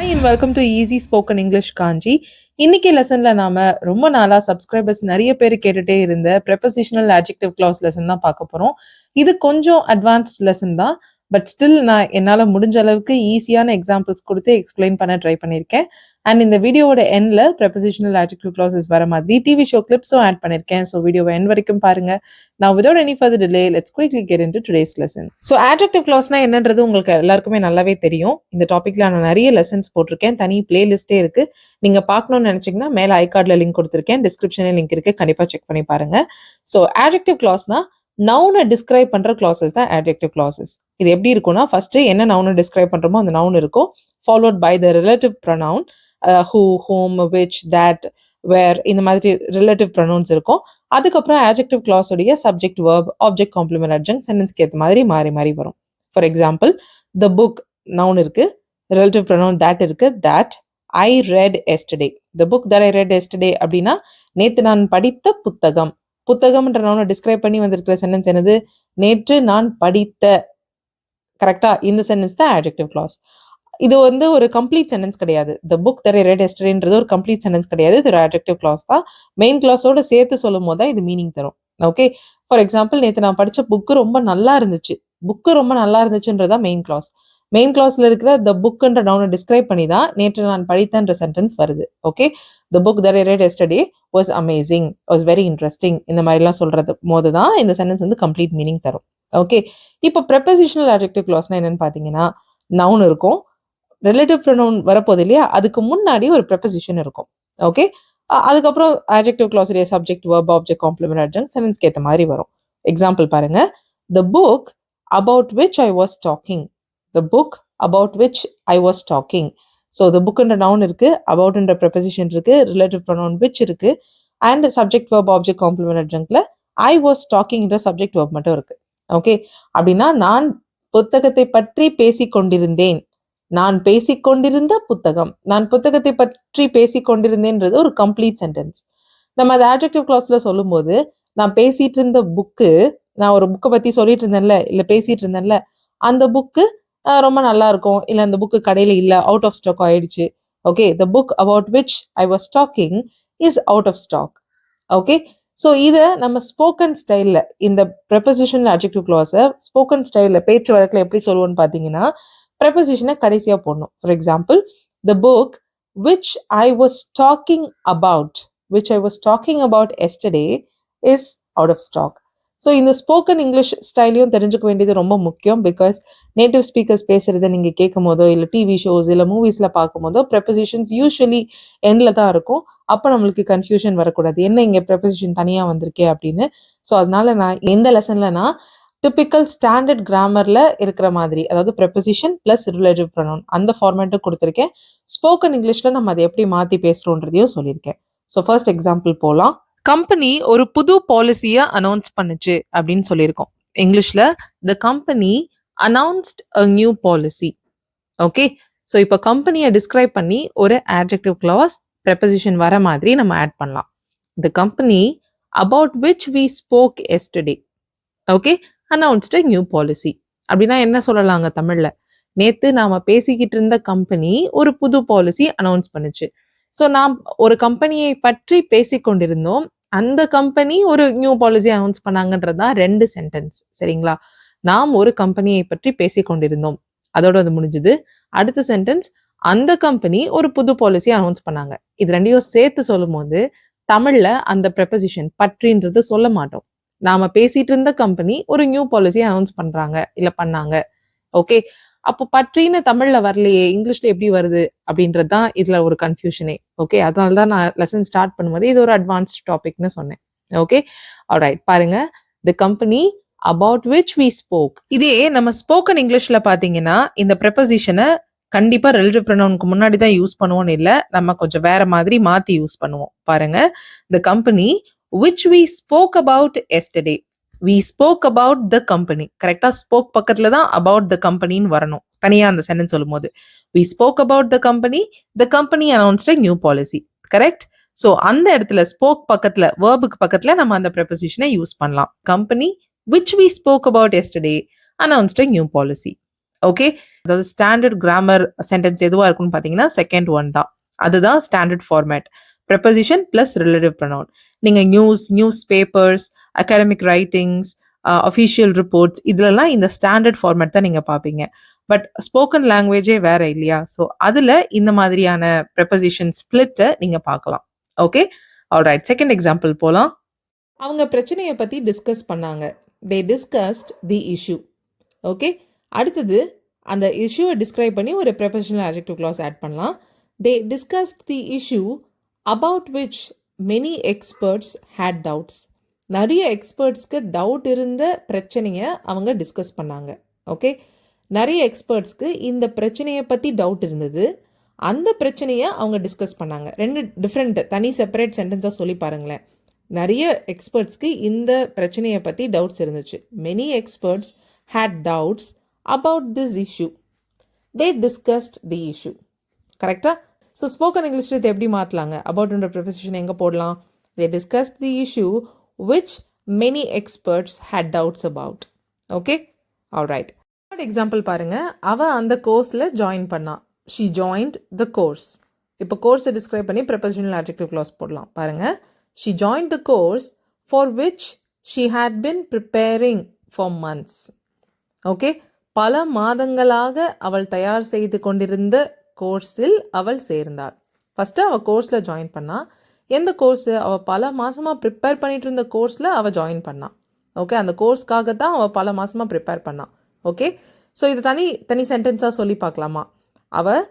Hi and welcome to Easy Spoken English Kanji. இன்னைக்கு லெசன்ல நாம ரொம்ப நாளா சப்ஸ்கிரைபர்ஸ் நிறைய பேர் கேட்டுட்டே இருந்த prepositional adjective clause லெசன் தான் பார்க்க போறோம். இது கொஞ்சம் அட்வான்ஸ்ட் லெசன் தான். பட் ஸ்டில் நான் என்னால முடிஞ்ச அளவுக்கு ஈஸியான எக்ஸாம்பிள்ஸ் கொடுத்து எக்ஸ்பிளைன் பண்ண ட்ரை பண்ணியிருக்கேன். அண்ட் இந்த வீடியோவோட எண்ட்ல prepositional adjective clauses வர மாதிரி டிவி ஷோ கிளிப்ஸும் ஆட் பண்ணியிருக்கேன். ஸோ வீடியோவை எண்ட் வரைக்கும் பாருங்க. Now without any further delay, let's quickly get into today's lesson. So adjective clauseனா என்னன்றது உங்களுக்கு எல்லாருக்குமே நல்லாவே தெரியும். இந்த டாபிக்ல நான் நிறைய லெசன்ஸ் போட்டிருக்கேன். தனி பிளேலிஸ்டே இருக்கு. நீங்க பார்க்கணும்னு நினைச்சீங்கன்னா மேல ஐகார்ட்ல லிங்க் கொடுத்திருக்கேன். டிஸ்கிரிப்ஷன்ல லிங்க் இருக்கு. கண்டிப்பா செக் பண்ணி பாருங்க. ஸோ adjective clauseனா நவுனை டிஸ்கிரைப் பண்ற கிளாசஸ் தான் adjective clauses. இது எப்படி இருக்கும்னா ஃபர்ஸ்ட் என்ன நவுனை டிஸ்கிரைப் பண்றோமோ அந்த நவுன் இருக்கும். Followed by the relative pronoun who, whom, which, that, where இந்த மாதிரி ரிலேட்டிவ் ப்ரொனவுன்ஸ் இருக்கும். அதுக்கப்புறம் adjective clause உடைய subject, verb, object, complement, adjunct சென்டென்ஸ்க்கு ஏற்ற மாதிரி மாறி மாறி வரும். For example the book noun இருக்கு, ரிலேட்டிவ் ப்ரொனவுன் that இருக்கு, that I read yesterday. The book that I read yesterday அப்படின்னா நேத்து நான் படித்த புத்தகம். புத்தகம்ன்ற நவுனை டிஸ்கிரைப் பண்ணி வந்திருக்கிற சென்டென்ஸ் என்னது? நேற்று நான் படித்த. கரெக்டா? இந்த சென்டென்ஸ் தான் adjective clause. இது வந்து ஒரு கம்ப்ளீட் சென்டென்ஸ் கிடையாது. The book that I read எஸ்டர்டேன்றது ஒரு கம்ப்ளீட் சென்டென்ஸ் கிடையாது. இது ஒரு adjective clause தான். மெயின் கிளாஸோட சேர்த்து சொல்லும் போது தான் இது மீனிங் தரும். ஓகே, ஃபார் எக்ஸாம்பிள் நேற்று நான் படிச்ச புக்கு ரொம்ப நல்லா இருந்துச்சு. புக்கு ரொம்ப நல்லா இருந்துச்சுன்றதா மெயின் கிளாஸ். மெயின் கிளாஸ்ல இருக்கிற த புக்ன்ற நவுனை டிஸ்கிரைப் பண்ணி தான் நேற்று நான் படித்தன்ற சென்டென்ஸ் வருது. Okay, the book that I red yesterday was amazing, was very interesting, இந்த மாதிரிலாம் சொல்றது போது தான் இந்த சென்டென்ஸ் வந்து கம்ப்ளீட் மீனிங் தரும். ஓகே, இப்போ prepositional adjective clauseனா என்னன்னு பார்த்தீங்கன்னா நவுன் இருக்கும், ரிலேட்டிவ் ப்ரொனவுன் வரப்போகுது இல்லையா, அதுக்கு முன்னாடி ஒரு ப்ரெப்பசிஷன் இருக்கும். ஓகே, அதுக்கப்புறம் adjective clause உடைய subject, verb, object, complement, adjunct சென்டென்ஸ்க்கு ஏற்ற மாதிரி வரும். எக்ஸாம்பிள் பாருங்க. The book about which I was talking. The book about which I was talking. So the bookன்ற நவுன் இருக்கு, aboutன்ற ப்ரெப்பசிஷன் இருக்கு, ரிலேட்டிவ் ப்ரொனவுன் which இருக்கு, and subject, verb, object, complement, adjunctல I was talkingன்ற சப்ஜெக்ட் verb மட்டும் இருக்கு. ஓகே, அப்படின்னா நான் புத்தகத்தை பற்றி பேசிக் கொண்டிருந்தேன். நான் பேசிக்கொண்டிருந்த புத்தகம். நான் புத்தகத்தை பற்றி பேசிக்கொண்டிருந்தேன்றது ஒரு கம்ப்ளீட் சென்டென்ஸ். நம்ம அதை adjective clauseல சொல்லும்போது நான் பேசிட்டு இருந்த புக்கு, நான் ஒரு புக்கை பத்தி சொல்லிட்டு இருந்தேன்ல, இல்லை பேசிட்டு இருந்தேன்ல, அந்த புக்கு ரொம்ப நல்லா இருக்கும், இல்லை அந்த புக்கு கடையில இல்லை, அவுட் ஆஃப் ஸ்டாக் ஆயிடுச்சு. Okay, the book about which I was talking is out of stock. Okay, so இதை நம்ம ஸ்போக்கன் ஸ்டைலில் இந்த prepositional adjective clause-அ ஸ்போக்கன் ஸ்டைலில் பேச்சு வழக்கில் எப்படி சொல்லுவோன்னு பார்த்தீங்கன்னா ப்ரெப்பசிஷனை கடைசியாக போடணும். For example, the book which I was talking about yesterday is out of stock. So இந்த ஸ்போக்கன் இங்கிலீஷ் ஸ்டைலையும் தெரிஞ்சுக்க வேண்டியது ரொம்ப முக்கியம். பிகாஸ் நேட்டிவ் ஸ்பீக்கர்ஸ் பேசுறதை நீங்கள் கேட்கும் போதோ இல்லை டிவி ஷோஸ் இல்லை மூவிஸில் பார்க்கும் போதோ ப்ரெப்பசிஷன்ஸ் யூஸ்வலி எண்டில் தான் இருக்கும். அப்போ நம்மளுக்கு கன்ஃபியூஷன் வரக்கூடாது, என்ன இங்கே ப்ரெப்பசிஷன் தனியாக வந்திருக்கே அப்படின்னு. ஸோ அதனால நான் இந்த லெசனில் நான் டிபிக்கல் ஸ்டாண்டர்ட் கிராமர்ல இருக்கிற மாதிரி, அதாவது ப்ரெப்பசிஷன் பிளஸ் ரிலேட்டிவ் ப்ரொனவுன் அந்த ஃபார்மேட்டும் கொடுத்துருக்கேன். ஸ்போக்கன் இங்கிலீஷ்ல நம்ம அதை எப்படி மாற்றி பேசுறோன்றதையும் சொல்லியிருக்கேன். ஸோ ஃபர்ஸ்ட் எக்ஸாம்பிள் போகலாம். கம்பெனி ஒரு புது பாலிசியை அனௌன்ஸ் பண்ணுச்சு அப்படின்னு சொல்லியிருக்கோம். இங்கிலீஷ்ல the company announced a new policy. Okay, so இப்போ கம்பெனியை டிஸ்கிரைப் பண்ணி ஒரு adjective clause ப்ரெப்பசிஷன் வர மாதிரி நம்ம ஆட் பண்ணலாம். The company about which we spoke yesterday. Okay, announced new policy அப்படின்னா என்ன சொல்லலாங்க தமிழ்ல? நேத்து நாம பேசிக்கிட்டு இருந்த கம்பெனி ஒரு புது பாலிசி அனௌன்ஸ் பண்ணுச்சு. ஸோ நாம் ஒரு கம்பெனியை பற்றி பேசிக்கொண்டிருந்தோம், அந்த கம்பெனி ஒரு நியூ பாலிசி அனௌன்ஸ் பண்ணாங்கன்றதுதான் ரெண்டு சென்டென்ஸ். சரிங்களா? நாம் ஒரு கம்பெனியை பற்றி பேசிக்கொண்டிருந்தோம், அதோட அது முடிஞ்சது. அடுத்த சென்டென்ஸ், அந்த கம்பெனி ஒரு புது பாலிசி அனௌன்ஸ் பண்ணாங்க. இது ரெண்டையும் சேர்த்து சொல்லும் போது தமிழ்ல அந்த ப்ரெப்பசிஷன் பற்றின்றது சொல்ல மாட்டோம். நாம பேசிட்டு இருந்த கம்பெனி ஒரு நியூ பாலிசி அனௌன்ஸ் பண்றாங்க இல்ல பண்ணாங்க. ஓகே, அப்போ பற்றின்னு தமிழ்ல வரலையே, இங்கிலீஷ்ல எப்படி வருது அப்படின்றது தான் இதுல ஒரு கன்ஃபியூஷனே. ஓகே, அதனால தான் நான் லெசன் ஸ்டார்ட் பண்ணும்போது இது ஒரு அட்வான்ஸ்ட் டாபிக்னு சொன்னேன். ஓகே, ஆல்ரைட், பாருங்க. The company about which we spoke. இதே நம்ம ஸ்போக்கன் இங்கிலீஷ்ல பாத்தீங்கன்னா இந்த ப்ரெப்பசிஷனை கண்டிப்பா ரிலேட்டிவ் ப்ரொனவுனுக்கு முன்னாடி தான் யூஸ் பண்ணுவோம்னு இல்லை, நம்ம கொஞ்சம் வேற மாதிரி மாத்தி யூஸ் பண்ணுவோம். பாருங்க, the company which we spoke about yesterday. We spoke about the company. கரெக்டா? ஸ்போக் பக்கத்துல தான் about the company-ன்னு வரணும், தனியா அந்த சென்டென்ஸ் சொல்லும் போது. We spoke about the company announced a new policy. Correct? So அந்த இடத்துல ஸ்போக் பக்கத்துல, வேர்புக்கு பக்கத்துல நம்ம அந்த ப்ரெப்பசிஷனை யூஸ் பண்ணலாம். Company which we spoke about yesterday announced a new policy. Okay, அதாவது ஸ்டாண்டர்ட் கிராமர் சென்டென்ஸ் எதுவாக இருக்குன்னு பார்த்தீங்கன்னா செகண்ட் ஒன் தான். அதுதான் standard format. Preposition plus relative pronoun. நீங்கள் news papers, academic writings, official reports இதுலலாம் இந்த ஸ்டாண்டர்ட் ஃபார்மேட் தான் நீங்கள் பார்ப்பீங்க. பட் ஸ்போக்கன் லாங்குவேஜே வேற இல்லையா? ஸோ அதில் இந்த மாதிரியான ப்ரெப்போசிஷன் ஸ்பிளிட்டை நீங்கள் பார்க்கலாம். Okay, alright. செகண்ட் எக்ஸாம்பிள் போகலாம். அவங்க பிரச்சனையை பற்றி டிஸ்கஸ் பண்ணாங்க. தே டிஸ்கஸ்ட் தி இஷ்யூ. ஓகே, அடுத்தது அந்த இஷ்யூவை டிஸ்கிரைப் பண்ணி ஒரு ப்ரெப்போசிஷனல் adjective clause ஆட் பண்ணலாம். They discussed the issue about which many experts had doubts. நிறைய எக்ஸ்பர்ட்ஸ்க்கு டவுட் இருந்த பிரச்சனையை அவங்க டிஸ்கஸ் பண்ணாங்க. ஓகே, நிறைய எக்ஸ்பர்ட்ஸ்க்கு இந்த பிரச்சனையை பற்றி டவுட் இருந்தது. அந்த பிரச்சனையை அவங்க டிஸ்கஸ் பண்ணாங்க. ரெண்டு டிஃப்ரெண்ட் தனி செப்பரேட் சென்டென்ஸாக சொல்லி பாருங்களேன். நிறைய எக்ஸ்பர்ட்ஸ்க்கு இந்த பிரச்சனையை பற்றி டவுட்ஸ் இருந்துச்சு. Many experts had doubts about this issue. They discussed the issue. கரெக்டாக? ஸோ ஸ்போக்கன் இங்கிலீஷில் இது எப்படி மாற்றலாங்க? அபவுட்ன்ற ப்ரெப்போசிஷன் எங்கே போடலாம்? They discussed the issue which many experts had doubts about. Okay, alright. Third example பாருங்க. அவ அந்த கோர்ஸில் ஜாயின் பண்ணா. She joined the course. இப்போ கோர்ஸை டிஸ்கிரைப் பண்ணி ப்ரெப்போசிஷனல் adjective clause போடலாம். பாருங்க. She joined the course for which she had been preparing for months. Okay, பல மாதங்களாக அவள் தயார் செய்து கொண்டிருந்த கோர்ஸில் அவள் சேர்ந்தாள். ஃபஸ்ட்டு அவள் கோர்ஸில் ஜாயின் பண்ணா. எந்த கோர்ஸு? அவள் பல மாதமாக ப்ரிப்பேர் பண்ணிட்டு இருந்த கோர்ஸில் அவள் ஜாயின் பண்ணான். ஓகே, அந்த கோர்ஸ்க்காக தான் அவள் பல மாதமாக ப்ரிப்பேர் பண்ணான். ஓகே, ஸோ இது தனி சென்டென்ஸாக சொல்லி பார்க்கலாமா? அவள்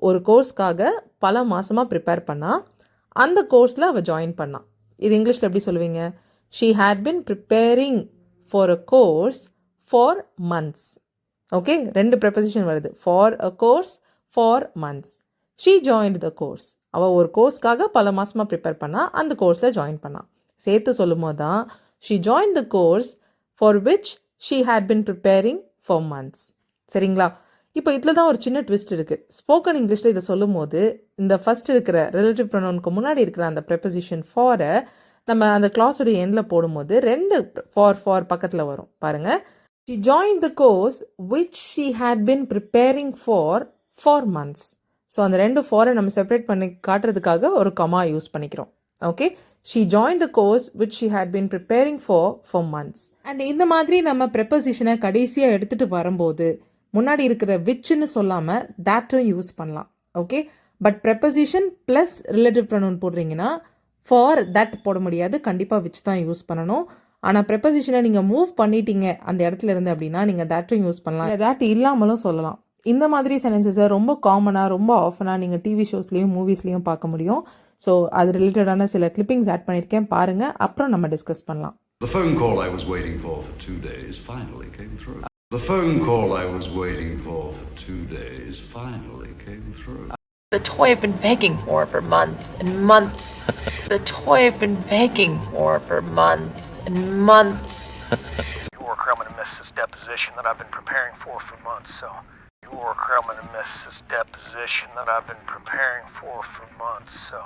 ஒரு கோர்ஸ்க்காக பல மாதமாக ப்ரிப்பேர் பண்ணா. அந்த கோர்ஸில் அவள் ஜாயின் பண்ணான். இது இங்கிலீஷில் எப்படி சொல்லுவீங்க? She had been preparing for a course for months. Okay, ரெண்டு ப்ரெப்போசிஷன் வருது. For a course, for months. She joined the course. அவள் ஒரு கோர்ஸ்க்காக பல மாதமாக ப்ரிப்பேர் பண்ணா. அந்த கோர்ஸில் ஜாயின் பண்ணா. சேர்த்து சொல்லும் போது தான் she joined the course for which she had been preparing for months. சரிங்களா? இப்போ இதில் தான் ஒரு சின்ன ட்விஸ்ட் இருக்குது. ஸ்போக்கன் இங்கிலீஷில் இதை சொல்லும் போது இந்த ஃபர்ஸ்ட் இருக்கிற ரிலேட்டிவ் ப்ரொனவுனுக்கு முன்னாடி இருக்கிற அந்த ப்ரெப்போசிஷன் ஃபாரை நம்ம அந்த கிளாஸோடைய எண்டில் போடும்போது ரெண்டு ஃபார் பக்கத்தில் வரும். பாருங்கள். She joined the course which she had been preparing for months. So அந்த ரெண்டு ஃபாரை நம்ம செப்பரேட் பண்ணி காட்டுறதுக்காக ஒரு கமா யூஸ் பண்ணிக்கிறோம். Okay, she joined the course which she had been preparing for months. And இந்த மாதிரி நம்ம ப்ரெப்போசிஷனை கடைசியாக எடுத்துகிட்டு வரும்போது முன்னாடி இருக்கிற விச்ன்னு சொல்லாமல் thatம் யூஸ் பண்ணலாம். Okay, but preposition plus relative pronoun போடுறீங்கன்னா ஃபார் தட் போட முடியாது. கண்டிப்பாக விச் தான் யூஸ் பண்ணணும். ஆனால் ப்ரெப்போசிஷனை நீங்கள் மூவ் பண்ணிட்டீங்க அந்த இடத்துல இருந்து அப்படின்னா நீங்கள் thatம் யூஸ் பண்ணலாம். that இல்லாமலும் சொல்லலாம். இந்த மாதிரி சென்டென்சஸை ரொம்ப காமனாக ரொம்ப ஆஃபனாக நீங்கள் டிவி ஷோஸ்லேயும் மூவிஸ்லேயும் பார்க்க முடியும். ஸோ அது ரிலேட்டடான சில கிளிப்பிங்ஸ் ஆட் பண்ணியிருக்கேன், பாருங்கள். அப்புறம் நம்ம டிஸ்கஸ் பண்ணலாம். The phone call I was waiting for 2 days finally came through. The phone call I was waiting for 2 days finally came through. The toy I've been begging for months and months. The toy I've been begging for months and months. York, I'm going to miss this deposition that I've been preparing for months, so. York, I'm going to miss this deposition that I've been preparing for months, so.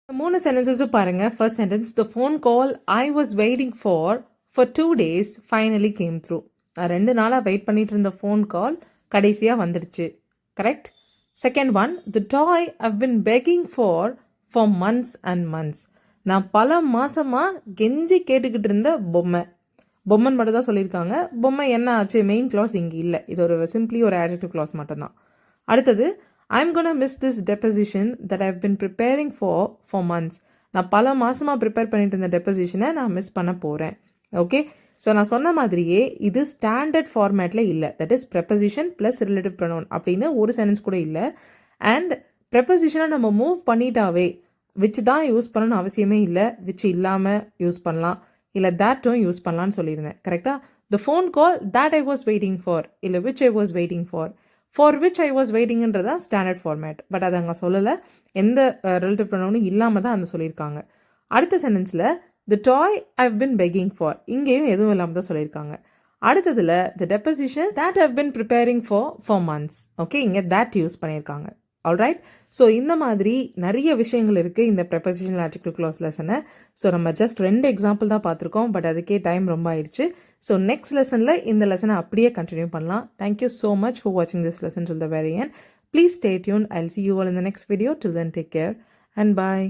3 சென்டென்சஸும் பாருங்கள். First sentence, the phone call I was waiting for 2 days finally came through. நான் 2 நாளாக wait பண்ணிட்டு இருந்த phone call கடைசியாக வந்துடுச்சு. Correct? Second one, the toy I've been begging for months and months. நான் பல மாதமாக கெஞ்சி கேட்டுக்கிட்டு இருந்த பொம்மைன்னு மட்டும் தான் சொல்லியிருக்காங்க. பொம்மை என்ன ஆச்சு? மெயின் கிளாஸ் இங்கே இல்லை. இது ஒரு சிம்பிளி ஒரு adjective clause மட்டும்தான். அடுத்தது, I'm gonna miss this deposition that I've been preparing for months. நான் பல மாதமாக ப்ரிப்பேர் பண்ணிட்டு இருந்த டெப்போசிஷனை நான் மிஸ் பண்ண போகிறேன். ஓகே, ஸோ நான் சொன்ன மாதிரியே இது ஸ்டாண்டர்ட் ஃபார்மேட்டில் இல்லை. That is preposition plus relative pronoun அப்படின்னு ஒரு சென்டென்ஸ் கூட இல்லை. அண்ட் ப்ரெப்போசிஷனை நம்ம மூவ் பண்ணிட்டாவே விச் தான் யூஸ் பண்ணணும்னு அவசியமே இல்லை. விச் இல்லாமல் யூஸ் பண்ணலாம், இல்லை thatம் யூஸ் பண்ணலான்னு சொல்லியிருந்தேன். கரெக்டாக? The phone call that I was waiting for, இல்லை which I was waiting for which I was waitingன்றதா ஸ்டாண்டர்ட் ஃபார்மேட். பட் அதை அங்கே சொல்லலை. எந்த ரிலேட்டிவ் ப்ரொனவுனும் இல்லாமல் தான் அந்த சொல்லியிருக்காங்க. அடுத்த சென்டென்ஸில் the toy I've been begging for, இங்கேயும் எதுவும் இல்லாமல் தான் சொல்லியிருக்காங்க. அடுத்ததில் the deposition that I've been preparing for months. Okay, இங்கே that யூஸ் பண்ணியிருக்காங்க. ஆல்ரைட். ஸோ இந்த மாதிரி நிறைய விஷயங்கள் இருக்குது இந்த ப்ரெப்போசிஷனல் ஆர்டிகிள் க்ளாஸ் லெசனை. ஸோ நம்ம ஜஸ்ட் 2 எக்ஸாம்பிள் தான் பார்த்துருக்கோம், பட் அதுக்கே டைம் ரொம்ப ஆயிடுச்சு. ஸோ நெக்ஸ்ட் லெசனில் இந்த லெசனை அப்படியே கண்டினியூ பண்ணலாம். தேங்க்யூ ஸோ மச் ஃபார் வாட்சிங் this lesson till the very end. Please stay tuned. I'll see you all in the next video. Till then, take care and bye.